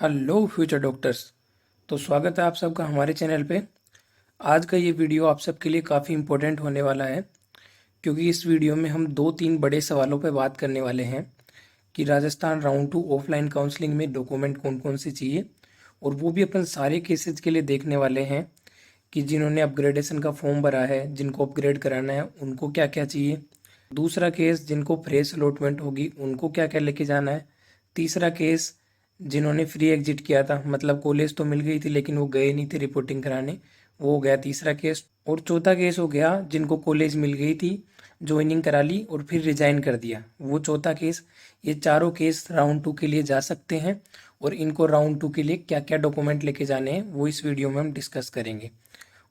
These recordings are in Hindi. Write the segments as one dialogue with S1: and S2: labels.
S1: Hello future doctors. तो स्वागत है आप सबका हमारे चैनल पे। आज का ये वीडियो आप सबके लिए काफ़ी इम्पोर्टेंट होने वाला है, क्योंकि इस वीडियो में हम दो तीन बड़े सवालों पे बात करने वाले हैं कि राजस्थान राउंड 2 ऑफलाइन काउंसलिंग में डॉक्यूमेंट कौन कौन से चाहिए, और वो भी अपन सारे केसेस के लिए देखने वाले हैं कि जिन्होंने अपग्रेडेशन का फॉर्म भरा है, जिनको अपग्रेड कराना है, उनको क्या क्या चाहिए। दूसरा केस, जिनको फ्रेश अलॉटमेंट होगी उनको क्या क्या लेके जाना है। तीसरा केस, जिन्होंने फ्री एग्जिट किया था, मतलब कॉलेज तो मिल गई थी लेकिन वो गए नहीं थे रिपोर्टिंग कराने, वो हो गया तीसरा केस। और चौथा केस हो गया जिनको कॉलेज मिल गई थी, ज्वाइनिंग करा ली और फिर रिजाइन कर दिया, वो चौथा केस। ये चारों केस राउंड 2 के लिए जा सकते हैं, और इनको राउंड 2 के लिए क्या क्या डॉक्यूमेंट लेके जाने हैं वो इस वीडियो में हम डिस्कस करेंगे।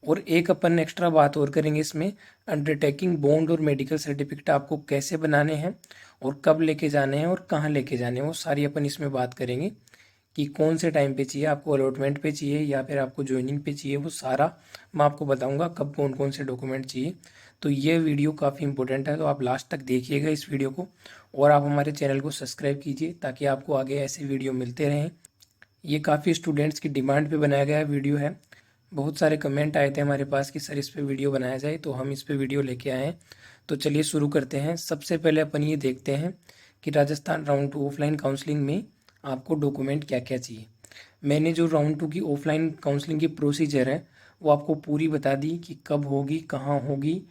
S1: और एक अपन एक्स्ट्रा बात और करेंगे इसमें, अंडरटेकिंग बॉन्ड और मेडिकल सर्टिफिकेट आपको कैसे बनाने हैं और कब लेके जाने हैं और कहाँ लेके जाने हैं, वो सारी अपन इसमें बात करेंगे कि कौन से टाइम पे चाहिए, आपको अलॉटमेंट पे चाहिए या फिर आपको ज्वाइनिंग पे चाहिए। वो सारा मैं आपको बताऊंगा कब कौन कौन से डॉक्यूमेंट चाहिए। तो ये वीडियो काफ़ी इंपॉर्टेंट है, तो आप लास्ट तक देखिएगा इस वीडियो को, और आप हमारे चैनल को सब्सक्राइब कीजिए ताकि आपको आगे ऐसे वीडियो मिलते रहें। ये काफ़ी स्टूडेंट्स की डिमांड पे बनाया गया वीडियो है। बहुत सारे कमेंट आए थे हमारे पास कि सर इस पे वीडियो बनाया जाए, तो हम इस पे वीडियो लेके आए हैं। तो चलिए शुरू करते हैं। सबसे पहले अपन ये देखते हैं कि राजस्थान राउंड 2 ऑफलाइन काउंसलिंग में आपको डॉक्यूमेंट क्या क्या चाहिए। मैंने जो राउंड 2 की ऑफलाइन काउंसलिंग की प्रोसीजर है वो आपको पूरी बता दी कि कब होगी, कहाँ होगी,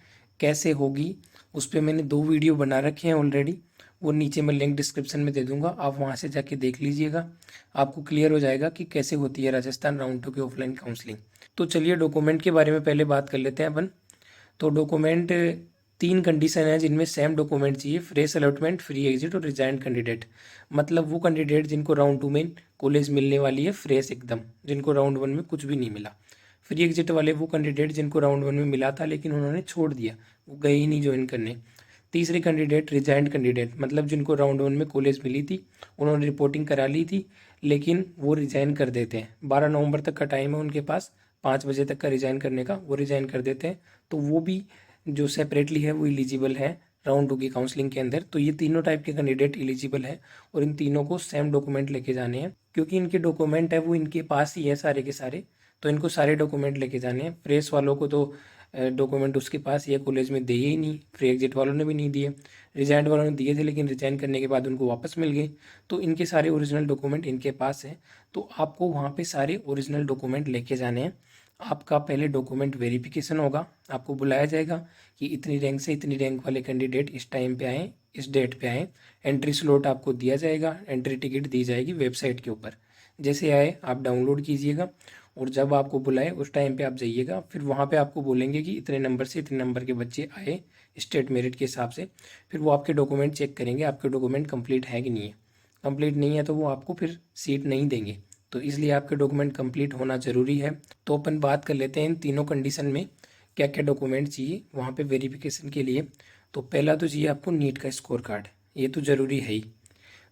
S1: कैसे होगी। उस पर मैंने 2 वीडियो बना रखे हैं ऑलरेडी, वो नीचे मैं लिंक डिस्क्रिप्शन में दे दूंगा, आप वहाँ से जाके देख लीजिएगा। आपको क्लियर हो जाएगा कि कैसे होती है राजस्थान राउंड 2 की ऑफलाइन काउंसलिंग। तो चलिए डॉक्यूमेंट के बारे में पहले बात कर लेते हैं अपन। तो डॉक्यूमेंट 3 कंडीशन है जिनमें सेम डॉक्यूमेंट चाहिए: फ्रेश अलॉटमेंट, फ्री एग्जिट और रिजाइन कैंडिडेट। मतलब वो कैंडिडेट जिनको राउंड 2 में कॉलेज मिलने वाली है फ्रेश एकदम, जिनको राउंड 1 में कुछ भी नहीं मिला। फ्री एग्जिट वाले वो कैंडिडेट जिनको राउंड 1 में मिला था लेकिन उन्होंने छोड़ दिया, वो गए ही नहीं ज्वाइन करने। तीसरे कैंडिडेट रिजाइंड कैंडिडेट, मतलब जिनको राउंड 1 में कॉलेज मिली थी, उन्होंने रिपोर्टिंग करा ली थी लेकिन वो रिजाइन कर देते हैं। 12 नवंबर तक का टाइम है उनके पास, 5 बजे तक का रिजाइन करने का, वो रिजाइन कर देते हैं। तो वो भी जो सेपरेटली है वो इलिजिबल है राउंड 2 की काउंसलिंग के अंदर। तो ये तीनों टाइप के कैंडिडेट इलिजिबल है, और इन तीनों को सेम डॉक्यूमेंट लेके जाने हैं, क्योंकि इनके डॉक्यूमेंट है वो इनके पास ही है सारे के सारे। तो इनको सारे डॉक्यूमेंट लेके जाने हैं। फ्रेश वालों को तो डॉक्यूमेंट उसके पास ये कॉलेज में दिए ही नहीं, फ्री एग्जिट वालों ने भी नहीं दिए। रिजाइन वालों ने दिए थे लेकिन रिजाइन करने के बाद उनको वापस मिल गए। तो इनके सारे ओरिजिनल डॉक्यूमेंट इनके पास हैं। तो आपको वहाँ पे सारे ओरिजिनल डॉक्यूमेंट लेके जाने हैं। आपका पहले डॉक्यूमेंट वेरिफिकेशन होगा, आपको बुलाया जाएगा कि इतनी रैंक से इतनी रैंक वाले कैंडिडेट इस टाइम पे आएँ, इस डेट पे आएँ। एंट्री स्लॉट आपको दिया जाएगा, एंट्री टिकट दी जाएगी वेबसाइट के ऊपर। जैसे आए आप डाउनलोड कीजिएगा, और जब आपको बुलाए उस टाइम पे आप जाइएगा। फिर वहाँ पे आपको बोलेंगे कि इतने नंबर से इतने नंबर के बच्चे आए स्टेट मेरिट के हिसाब से। फिर वो आपके डॉक्यूमेंट चेक करेंगे, आपके डॉक्यूमेंट कंप्लीट है कि नहीं है। कंप्लीट नहीं है तो वो आपको फिर सीट नहीं देंगे। तो इसलिए आपके डॉक्यूमेंट कंप्लीट होना ज़रूरी है। तो अपन बात कर लेते हैं इन तीनों कंडीशन में क्या क्या डॉक्यूमेंट चाहिए वहाँ पे वेरिफिकेशन के लिए। तो पहला तो चाहिए आपको नीट का स्कोर कार्ड, ये तो ज़रूरी है ही।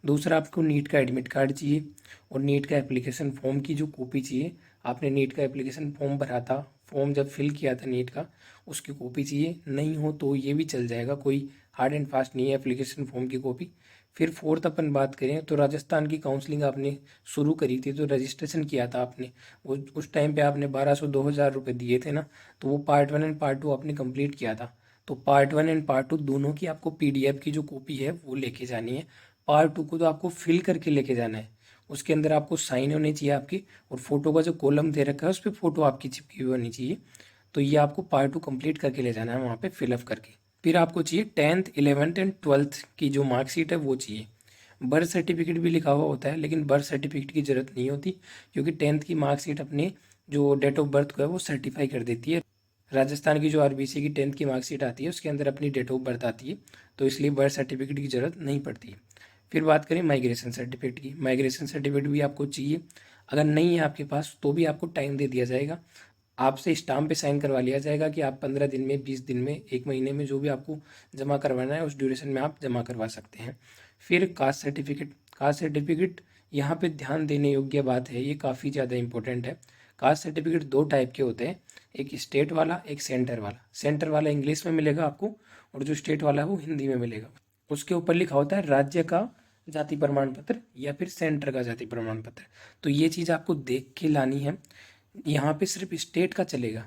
S1: दूसरा आपको नीट का एडमिट कार्ड चाहिए, और नीट का एप्लीकेशन फॉर्म की जो कॉपी चाहिए। आपने नीट का एप्लीकेशन फॉर्म भरा था, फॉर्म जब फिल किया था नीट का, उसकी कॉपी चाहिए। नहीं हो तो ये भी चल जाएगा, कोई हार्ड एंड फास्ट नहीं है एप्लीकेशन फॉर्म की कॉपी। फिर फोर्थ अपन बात करें तो राजस्थान की काउंसलिंग आपने शुरू करी थी, तो रजिस्ट्रेशन किया था आपने, वो उस टाइम पे आपने 1200-2000 रुपये दिए थे ना। तो वो पार्ट 1 एंड पार्ट 2 आपने कंप्लीट किया था। तो पार्ट 1 एंड पार्ट 2 दोनों की आपको पीडीएफ की जो कॉपी है वो लेके जानी है। पार्ट 2 को तो आपको फिल करके लेके जाना है, उसके अंदर आपको साइन होने चाहिए आपकी, और फोटो का जो कॉलम दे रखा है उस पर फोटो आपकी चिपकी हुई होनी चाहिए। तो ये आपको पार्ट 2 कंप्लीट करके ले जाना है वहाँ पे फिलअप करके। फिर आपको चाहिए 10th 11th एंड 12th की जो मार्कशीट है वो चाहिए। बर्थ सर्टिफिकेट भी लिखा हुआ होता है लेकिन बर्थ सर्टिफिकेट की ज़रूरत नहीं होती, क्योंकि 10th की मार्कशीट अपने जो डेट ऑफ बर्थ को है वो सर्टिफाई कर देती है। राजस्थान की जो आरबीसी की 10th की मार्कशीट आती है उसके अंदर अपनी डेट ऑफ बर्थ आती है, तो इसलिए बर्थ सर्टिफिकेट की ज़रूरत नहीं पड़ती है। फिर बात करें माइग्रेशन सर्टिफिकेट की, माइग्रेशन सर्टिफिकेट भी आपको चाहिए। अगर नहीं है आपके पास तो भी आपको टाइम दे दिया जाएगा, आपसे स्टाम्प पे साइन करवा लिया जाएगा कि आप 15 दिन में, 20 दिन में, 1 महीने में जो भी आपको जमा करवाना है उस ड्यूरेशन में आप जमा करवा सकते हैं। फिर कास्ट सर्टिफिकेट, कास्ट सर्टिफिकेट यहाँ पे ध्यान देने योग्य बात है, ये काफ़ी ज़्यादा इंपॉर्टेंट है। कास्ट सर्टिफिकेट 2 टाइप के होते हैं, एक स्टेट वाला, एक सेंटर वाला। सेंटर वाला इंग्लिश में मिलेगा आपको, और जो स्टेट वाला है वो हिंदी में मिलेगा। उसके ऊपर लिखा होता है राज्य का जाति प्रमाण पत्र या फिर सेंटर का जाति प्रमाण पत्र। तो ये चीज़ आपको देख के लानी है। यहाँ पे सिर्फ स्टेट का चलेगा,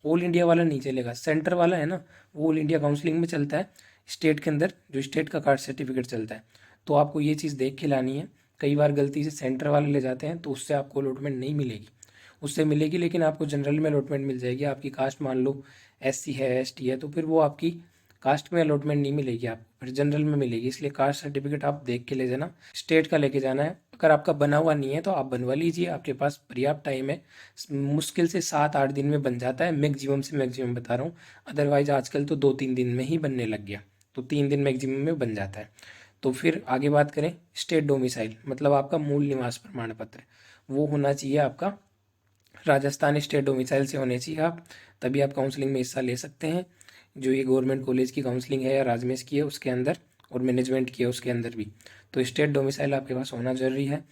S1: ऑल इंडिया वाला नहीं चलेगा। सेंटर वाला है ना, वो ऑल इंडिया काउंसलिंग में चलता है, स्टेट के अंदर जो स्टेट का कास्ट सर्टिफिकेट चलता है। तो आपको ये चीज़ देख के लानी है। कई बार गलती से सेंटर वाले ले जाते हैं तो उससे आपको अलॉटमेंट नहीं मिलेगी, उससे मिलेगी लेकिन आपको जनरल में अलॉटमेंट मिल जाएगी। आपकी कास्ट मान लो SC है, ST है, तो फिर वो आपकी कास्ट में अलॉटमेंट नहीं मिलेगी, आपको फिर जनरल में मिलेगी। इसलिए कास्ट सर्टिफिकेट आप देख के ले जाना, स्टेट का लेके जाना है। अगर आपका बना हुआ नहीं है तो आप बनवा लीजिए, आपके पास पर्याप्त टाइम है। मुश्किल से 7-8 दिन में बन जाता है, मैक्सिमम से मैक्सिमम बता रहा हूँ। अदरवाइज आजकल तो 2-3 दिन में ही बनने लग गया, तो 3 दिन मैक्सिमम में बन जाता है। तो फिर आगे बात करें, स्टेट डोमिसाइल मतलब आपका मूल निवास प्रमाण पत्र, वो होना चाहिए आपका राजस्थान स्टेट डोमिसाइल से होने चाहिए आप, तभी आप काउंसलिंग में हिस्सा ले सकते हैं। जो ये गवर्नमेंट कॉलेज की काउंसलिंग है या राजमेश की है उसके अंदर, और मैनेजमेंट की है उसके अंदर भी, तो स्टेट डोमिसाइल आपके पास होना जरूरी है।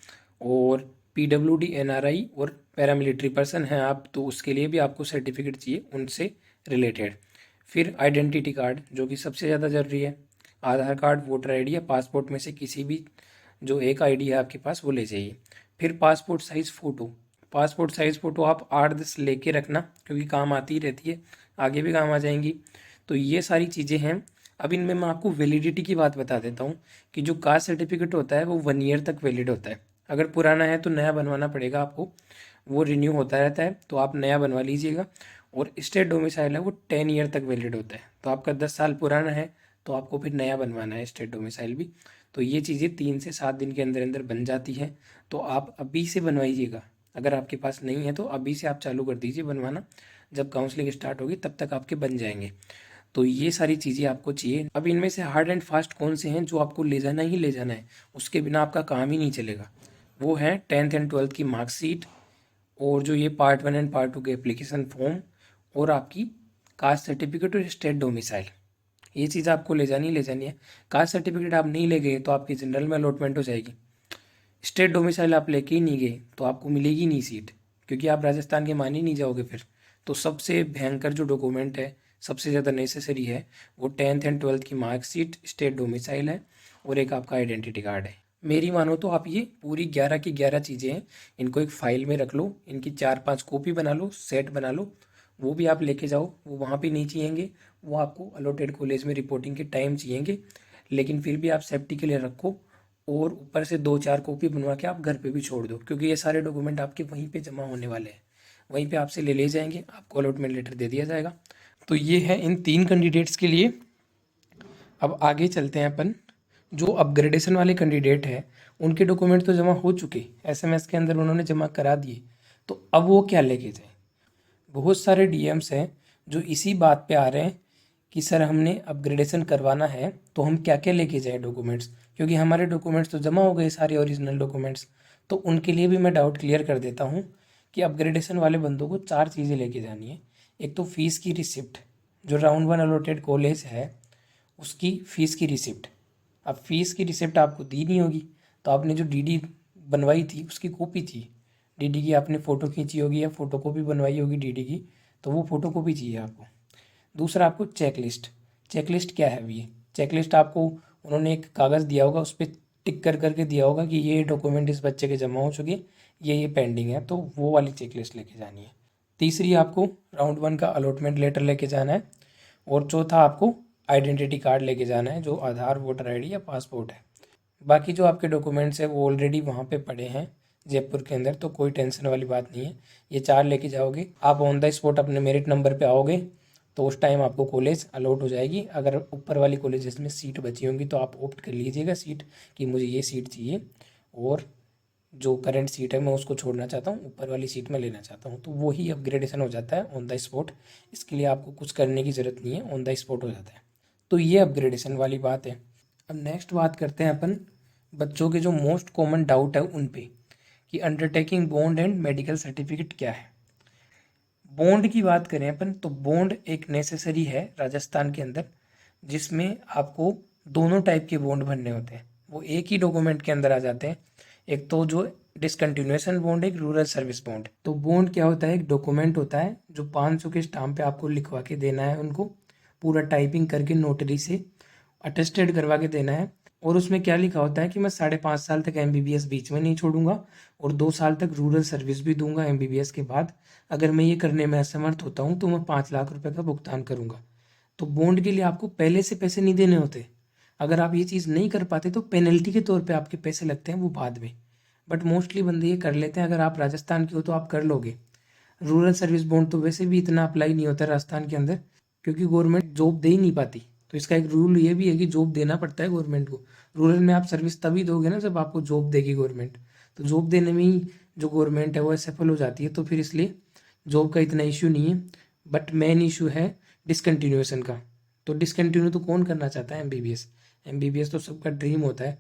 S1: और PWD NRI और पैरामिलिट्री पर्सन हैं आप, तो उसके लिए भी आपको सर्टिफिकेट चाहिए उनसे रिलेटेड। फिर आइडेंटिटी कार्ड जो कि सबसे ज़्यादा ज़रूरी है, आधार कार्ड, वोटर ID या पासपोर्ट में से किसी भी जो एक ID है आपके पास वो ले जाइए। फिर passport size photo, passport size photo आप 8-10 लेके रखना, क्योंकि काम आती ही रहती है, आगे भी काम आ जाएंगी। तो ये सारी चीज़ें हैं। अब इनमें मैं आपको वैलिडिटी की बात बता देता हूँ कि जो कास्ट सर्टिफिकेट होता है वो 1 ईयर तक वैलिड होता है। अगर पुराना है तो नया बनवाना पड़ेगा आपको, वो रिन्यू होता रहता है, तो आप नया बनवा लीजिएगा। और स्टेट डोमिसाइल है वो 10 ईयर तक वैलिड होता है, तो आपका 10 साल पुराना है तो आपको फिर नया बनवाना है स्टेट डोमिसाइल भी। तो ये चीज़ें 3 से 7 दिन के अंदर अंदर बन जाती हैं, तो आप अभी से बनवाइएगा। अगर आपके पास नहीं है तो अभी से आप चालू कर दीजिए बनवाना, जब काउंसलिंग स्टार्ट होगी तब तक आपके बन जाएंगे। तो ये सारी चीज़ें आपको चाहिए। अब इनमें से हार्ड एंड फास्ट कौन से हैं जो आपको ले जाना ही ले जाना है, उसके बिना आपका काम ही नहीं चलेगा, वो है 10th एंड 12th की मार्कशीट, और जो ये पार्ट 1 एंड पार्ट 2 के एप्लीकेशन फॉर्म, और आपकी कास्ट सर्टिफिकेट और स्टेट डोमिसाइल। ये चीज़ आपको ले जानी है। कास्ट सर्टिफिकेट आप नहीं ले गए तो आपकी जनरल में अलॉटमेंट हो जाएगी। स्टेट डोमिसाइल आप लेके ही नहीं गए तो आपको मिलेगी नहीं सीट, क्योंकि आप राजस्थान के मान ही नहीं जाओगे फिर। तो सबसे भयंकर जो डॉक्यूमेंट है, सबसे ज़्यादा नेसेसरी है, वो 10th एंड 12th की मार्कशीट, स्टेट डोमिसाइल है, और एक आपका आइडेंटिटी कार्ड है। मेरी मानो तो आप ये पूरी 11 की 11 चीज़ें हैं, इनको एक फाइल में रख लो, इनकी 4-5 कॉपी बना लो, सेट बना लो, वो भी आप लेके जाओ। वो वहाँ पे नहीं चाहिएंगे, वो आपको अलॉटेड कॉलेज में रिपोर्टिंग के टाइम चाहिएंगे, लेकिन फिर भी आप सेफ्टी के लिए रखो। और ऊपर से 2-4 कॉपी बनवा के आप घर पे भी छोड़ दो, क्योंकि ये सारे डॉक्यूमेंट आपके वहीं पे जमा होने वाले हैं, वहीं पे आपसे ले जाएंगे, आपको अलॉटमेंट लेटर दे दिया जाएगा। तो ये है इन 3 कैंडिडेट्स के लिए। अब आगे चलते हैं अपन। जो अपग्रेडेशन वाले कैंडिडेट हैं उनके डॉक्यूमेंट तो जमा हो चुके, SMS के अंदर उन्होंने जमा करा दिए, तो अब वो क्या लेके जाए। बहुत सारे DMs हैं जो इसी बात पे आ रहे हैं कि सर हमने अपग्रेडेशन करवाना है तो हम क्या क्या लेके जाएं डॉक्यूमेंट्स, क्योंकि हमारे डॉक्यूमेंट्स तो जमा हो गए सारे ओरिजिनल डॉक्यूमेंट्स। तो उनके लिए भी मैं डाउट क्लियर कर देता हूँ कि अपग्रेडेशन वाले बंदों को 4 चीज़ें लेके जानी है। एक तो फीस की रिसिप्ट, जो राउंड 1 अलॉटेड कॉलेज है उसकी फ़ीस की रिसिप्ट। अब फीस की रिसिप्ट आपको दी नहीं होगी, तो आपने जो DD बनवाई थी उसकी कॉपी थी, DD की आपने फ़ोटो खींची होगी या फ़ोटो कॉपी बनवाई होगी DD की, तो वो फ़ोटो कॉपी चाहिए आपको। दूसरा आपको चेकलिस्ट। चेकलिस्ट क्या है ये चेकलिस्ट? आपको उन्होंने एक कागज़ दिया होगा, उस पर टिक कर करके दिया होगा कि ये डॉक्यूमेंट इस बच्चे के जमा हो चुके, ये पेंडिंग है, तो वो वाली चेकलिस्ट लेके जानी है। तीसरी आपको राउंड 1 का अलॉटमेंट लेटर लेके जाना है। और चौथा आपको आइडेंटिटी कार्ड लेके जाना है, जो आधार, वोटर ID या पासपोर्ट है। बाकी जो आपके डॉक्यूमेंट्स हैं वो ऑलरेडी वहाँ पे पड़े हैं जयपुर के अंदर, तो कोई टेंशन वाली बात नहीं है। ये 4 लेके जाओगे, आप ऑन द स्पॉट अपने मेरिट नंबर पे आओगे तो उस टाइम आपको कॉलेज अलॉट हो जाएगी। अगर ऊपर वाली कॉलेजेस में सीट बची होंगी तो आप ऑप्ट कर लीजिएगा सीट कि मुझे ये सीट चाहिए, और जो करंट सीट है मैं उसको छोड़ना चाहता हूँ, ऊपर वाली सीट मैं लेना चाहता हूँ, तो वही अपग्रेडेशन हो जाता है ऑन द स्पॉट। इसके लिए आपको कुछ करने की ज़रूरत नहीं है, ऑन द स्पॉट हो जाता है। तो ये अपग्रेडेशन वाली बात है। अब नेक्स्ट बात करते हैं अपन बच्चों के जो मोस्ट कॉमन डाउट है उन पे, कि undertaking bond and medical certificate क्या है। बॉन्ड की बात करें अपन तो बॉन्ड एक नेसेसरी है राजस्थान के अंदर, जिसमें आपको दोनों टाइप के बॉन्ड भरने होते हैं, वो एक ही डॉक्यूमेंट के अंदर आ जाते हैं। एक तो जो डिसकंटिन्यूएशन बॉन्ड, एक रूरल सर्विस बॉन्ड। तो बॉन्ड क्या होता है? एक डॉक्यूमेंट होता है जो 500 के स्टाम्प पे आपको लिखवा के देना है उनको, पूरा टाइपिंग करके नोटरी से अटेस्टेड करवा के देना है और उसमें क्या लिखा होता है कि मैं 5.5 साल तक एमबीबीएस बीच में नहीं छोड़ूंगा और 2 साल तक रूरल सर्विस भी दूंगा एमबीबीएस के बाद। अगर मैं ये करने में असमर्थ होता हूँ तो मैं 5 लाख रुपए का भुगतान करूंगा। तो बॉन्ड के लिए आपको पहले से पैसे नहीं देने होते। अगर आप ये चीज़ नहीं कर पाते तो पेनल्टी के तौर पे आपके पैसे लगते हैं, वो बाद में। बट मोस्टली बंदे ये कर लेते हैं। अगर आप राजस्थान के हो तो आप कर लोगे। रूरल सर्विस बॉन्ड तो वैसे भी इतना अप्लाई नहीं होता राजस्थान के अंदर, क्योंकि गवर्नमेंट जॉब दे ही नहीं पाती। तो इसका एक रूल ये भी है कि जॉब देना पड़ता है गवर्नमेंट को। रूरल में आप सर्विस तभी दोगे ना जब आपको जॉब देगी गवर्नमेंट। तो जॉब देने में ही जो गवर्नमेंट है वो असफल हो जाती है, तो फिर इसलिए जॉब का इतना इशू नहीं है। बट मेन इशू है डिसकंटिन्यूएशन का। तो डिसकंटिन्यू तो कौन करना चाहता है एमबीबीएस। एमबीबीएस तो सबका ड्रीम होता है।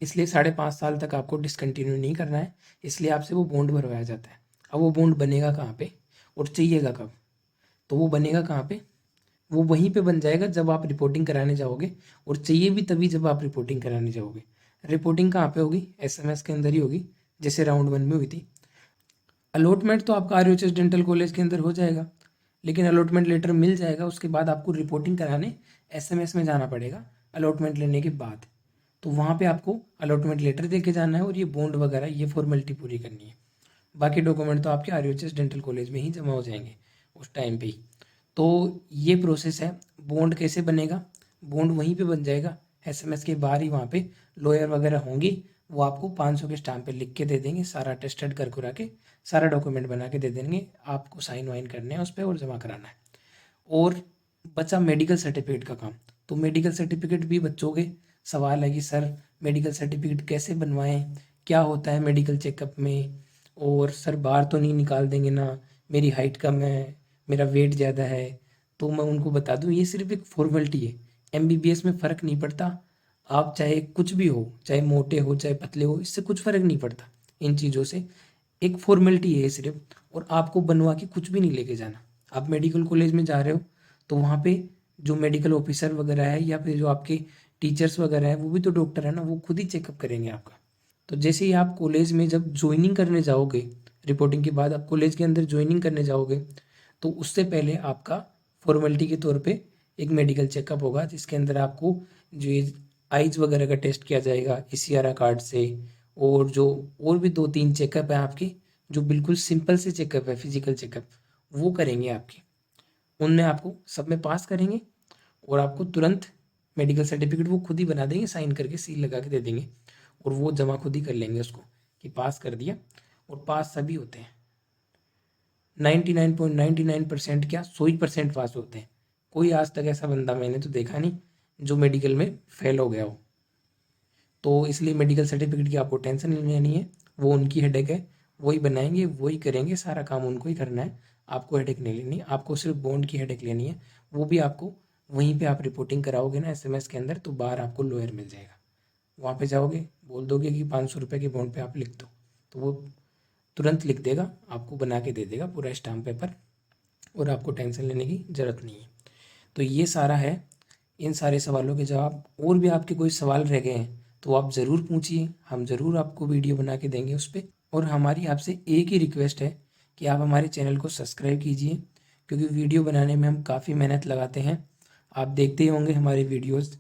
S1: इसलिए 5.5 साल तक आपको डिसकंटिन्यू नहीं करना है, इसलिए आपसे वो बॉन्ड भरवाया जाता है। अब वो बॉन्ड बनेगा कहाँ पे और चाहिएगा कब? तो वो बनेगा कहाँ पे? वो वहीं पे बन जाएगा जब आप रिपोर्टिंग कराने जाओगे, और चाहिए भी तभी जब आप रिपोर्टिंग कराने जाओगे। रिपोर्टिंग कहाँ पे होगी? एसएमएस के अंदर ही होगी, जैसे राउंड 1 में हुई थी। अलॉटमेंट तो आपका आरयूएचएस डेंटल कॉलेज के अंदर हो जाएगा, लेकिन अलॉटमेंट लेटर मिल जाएगा, उसके बाद आपको रिपोर्टिंग कराने एसएमएस में जाना पड़ेगा अलॉटमेंट लेने के बाद। तो वहाँ पे आपको अलॉटमेंट लेटर दे के जाना है और ये बॉन्ड वगैरह ये फॉर्मेलिटी पूरी करनी है। बाकी डॉक्यूमेंट तो आपके आरयूएचएस डेंटल कॉलेज में ही जमा हो जाएंगे उस टाइम पे ही। तो ये प्रोसेस है। बॉन्ड कैसे बनेगा? बॉन्ड वहीं पे बन जाएगा एसएमएस के बाहर ही। वहाँ पे लॉयर वगैरह होंगी, वो आपको 500 के स्टाम्प पे लिख के दे देंगे, सारा अटेस्टेड कर कुरा के सारा डॉक्यूमेंट बना के दे देंगे। आपको साइन वाइन करने हैं उस पर और जमा कराना है। और बचा मेडिकल सर्टिफिकेट का काम। तो मेडिकल सर्टिफिकेट भी बच्चों के सवाल है कि सर मेडिकल सर्टिफिकेट कैसे बनवाएं, क्या होता है मेडिकल चेकअप में, और सर बाहर तो नहीं निकाल देंगे ना, मेरी हाइट कम है, मेरा वेट ज़्यादा है। तो मैं उनको बता दूं ये सिर्फ एक फॉर्मेलिटी है। एमबीबीएस में फ़र्क नहीं पड़ता। आप चाहे कुछ भी हो, चाहे मोटे हो चाहे पतले हो, इससे कुछ फ़र्क नहीं पड़ता इन चीज़ों से। एक फॉर्मेलिटी है सिर्फ, और आपको बनवा के कुछ भी नहीं लेके जाना। आप मेडिकल कॉलेज में जा रहे हो तो वहाँ पे जो मेडिकल ऑफिसर वगैरह है या फिर जो आपके टीचर्स वगैरह है वो भी तो डॉक्टर है ना, वो खुद ही चेकअप करेंगे आपका। तो जैसे ही आप कॉलेज में जब ज्वाइनिंग करने जाओगे, रिपोर्टिंग के बाद आप कॉलेज के अंदर ज्वाइनिंग करने जाओगे, तो उससे पहले आपका फॉर्मेलिटी के तौर पे एक मेडिकल चेकअप होगा, जिसके अंदर आपको जो ये आइज वगैरह का टेस्ट किया जाएगा इसीआरा कार्ड से। और जो और भी 2-3 चेकअप है आपके, जो बिल्कुल सिंपल से चेकअप है, फिजिकल चेकअप, वो करेंगे आपके। उनमें आपको सब में पास करेंगे और आपको तुरंत मेडिकल सर्टिफिकेट वो खुद ही बना देंगे, साइन करके सील लगा के दे देंगे, और वो जमा खुद ही कर लेंगे उसको कि पास कर दिया। और पास सभी होते हैं 99.99%, क्या 100% पास होते हैं। कोई आज तक ऐसा बंदा मैंने तो देखा नहीं जो मेडिकल में फेल हो गया हो। तो इसलिए मेडिकल सर्टिफिकेट की आपको टेंशन नहीं लेनी है, वो उनकी हेडेक है, वही बनाएंगे वही करेंगे, सारा काम उनको ही करना है। आपको हेडेक नहीं लेनी है, आपको सिर्फ बॉन्ड की हेडेक लेनी है। वो भी आपको वहीं पे आप रिपोर्टिंग कराओगे ना एसएमएस के अंदर, तो बाहर आपको लॉयर मिल जाएगा। वहाँ पे जाओगे, बोल दोगे कि 500 रुपये के बॉन्ड पे आप लिख दो, तो वो तुरंत लिख देगा, आपको बना के दे देगा पूरा स्टाम्प पेपर, और आपको टेंशन लेने की ज़रूरत नहीं है। तो ये सारा है, इन सारे सवालों के जवाब। और भी आपके कोई सवाल रह गए हैं तो आप ज़रूर पूछिए, हम ज़रूर आपको वीडियो बना के देंगे उस पर। और हमारी आपसे एक ही रिक्वेस्ट है कि आप हमारे चैनल को सब्सक्राइब कीजिए, क्योंकि वीडियो बनाने में हम काफ़ी मेहनत लगाते हैं। आप देखते ही होंगे हमारे वीडियोज़,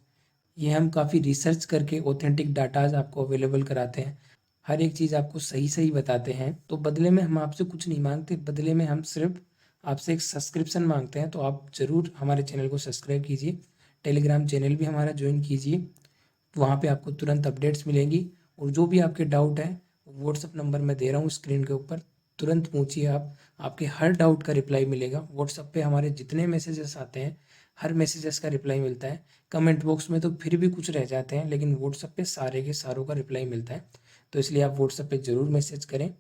S1: ये हम काफ़ी रिसर्च करके ऑथेंटिक डाटाज आपको अवेलेबल कराते हैं। हर एक चीज़ आपको सही सही बताते हैं। तो बदले में हम आपसे कुछ नहीं मांगते, बदले में हम सिर्फ आपसे एक सब्सक्रिप्शन मांगते हैं। तो आप ज़रूर हमारे चैनल को सब्सक्राइब कीजिए, टेलीग्राम चैनल भी हमारा ज्वाइन कीजिए, वहाँ पे आपको तुरंत अपडेट्स मिलेंगी। और जो भी आपके डाउट है, व्हाट्सअप नंबर मैं दे रहा हूँ स्क्रीन के ऊपर, तुरंत पूछिए आप, आपके हर डाउट का रिप्लाई मिलेगा। व्हाट्सअप पे हमारे जितने मैसेजेस आते हैं, हर मैसेजेस का रिप्लाई मिलता है। कमेंट बॉक्स में तो फिर भी कुछ रह जाते हैं, लेकिन व्हाट्सअप पे सारे के सारों का रिप्लाई मिलता है। तो इसलिए आप व्हाट्सअप पे ज़रूर मैसेज करें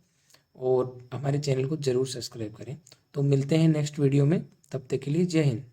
S1: और हमारे चैनल को ज़रूर सब्सक्राइब करें। तो मिलते हैं नेक्स्ट वीडियो में, तब तक के लिए जय हिंद।